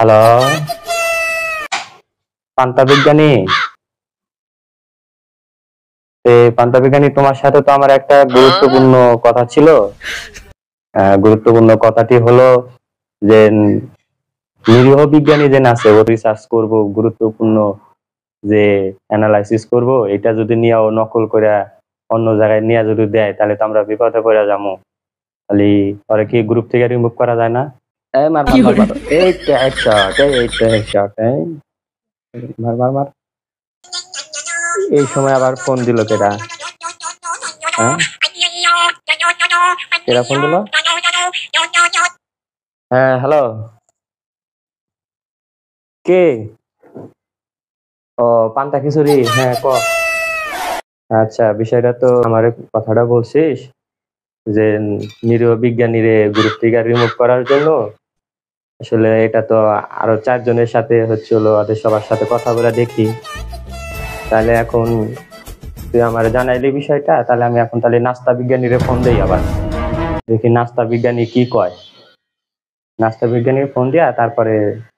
Hello, পান্তা বিজ্ঞানী। পান্তা বিজ্ঞানী, তোমার সাথে তো আমার একটা গুরুত্বপূর্ণ কথা ছিল। গুরুত্বপূর্ণ কথাটি হলো যে নিরীহ বিজ্ঞানী যে আছে ও রিসার্চ করব, গুরুত্বপূর্ণ যে অ্যানালাইসিস করব, এটা যদি নিয়ে ও নকল করে অন্য জায়গায় নিয়ে যদি দেয় তাহলে তো আমরা বিপদে পড়ে যাবো। তাহলে ওরা কি গ্রুপ থেকে রিমুভ করা যায় না? মার মার মার মার, এইটা হেডশট, এইটা হেডশট, মার মার মার। এই সময় আবার ফোন দিল কেডা? হ্যাঁ, কেডা ফোন দিল? হ্যাঁ, হ্যালো, কে? ও, পান্তা খিচুড়ি, হ্যাঁ ক। আচ্ছা, বিষয়টা তো আমার কথাটা বলছিস যে নিরীহ বিজ্ঞানীরে গ্রুপ থেকে রিমুভ করার জন্য। আসলে এটা তো আরো 4 জনের সাথে হচ্ছিল, ওদের সবার সাথে কথা বলে দেখি। তাহলে এখন তুই আমার জানাইলি বিষয়টা, তাহলে আমি এখন তাহলে নাস্তা বিজ্ঞানীরে ফোন দেই, আবার দেখি নাস্তা বিজ্ঞানী কি কয়। নাস্তা বিজ্ঞানীর ফোন দিয়া তারপরে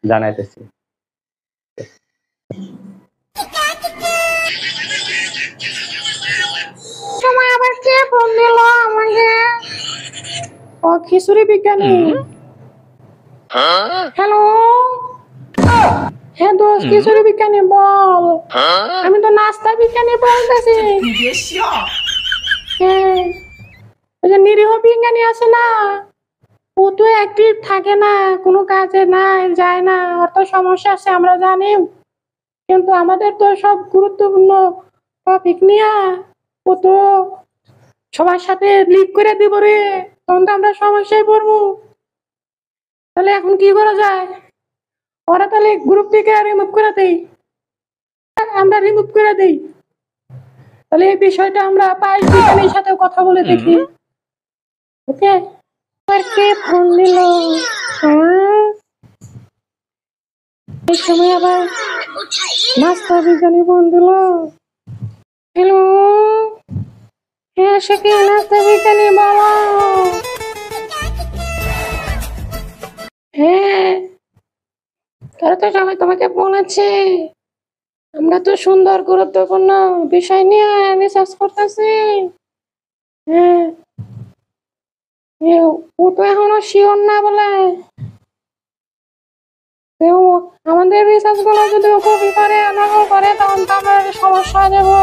জানাইতেছি। সময় আবার কে ফোন দিল আমাকে? ও, খিচুড়ি বিজ্ঞানী। হ্যালো, হ্যাঁ দোস্ত, খিচুড়ি বিজ্ঞানী বল। আমি তো নাস্তা বিজ্ঞানী বলতেছি। হ্যাঁ, ওই যে নিরীহ বিজ্ঞানী আছে না, ও তো অ্যাক্টিভ থাকে না, কোনো কাজে নাই, যায় না, ওর তো সমস্যা আছে আমরা জানি। কিন্তু আমাদের তো সব গুরুত্বপূর্ণ টপিক নিয়ে ও তো সবার সাথে লিক করে দিব রে, তখন তো আমরা সমস্যায় পড়বো। তাহলে এখন কি করা যায়? ওরা তাহলে গ্রুপ থেকে রিমুভ করে দেই, আমরা রিমুভ করে দেই। তাহলে এই বিষয়টা আমরা পায়েস বিজ্ঞানীর সাথে কথা বলে দেখি। ওকে, আর কে ফোন দিল? এই সময় আবার নাস্তা বিজ্ঞানী ফোন দিল। হ্যালো, হ্যাঁ সে কি নাস্তা বিজ্ঞানী বলো? হ্যাঁ, তারা তো সবাই তোমাকে বলেছে, আমরা তো সুন্দর গুরুত্বপূর্ণ বিষয় নিয়ে রিসার্চ করতেছি। হ্যাঁ, ও তো এখনো শিওর না বলে। আমাদের রিসার্চ গুলো যদি কপি করে নকল করে তখন তো আমাদের সমস্যা হয়ে যাবো।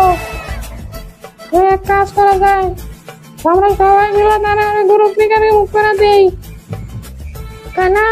এক কাজ করা যায়, আমরা সবাই মিলে তারা গ্রুপ থেকে রিমুভ করে দিই, তাই না?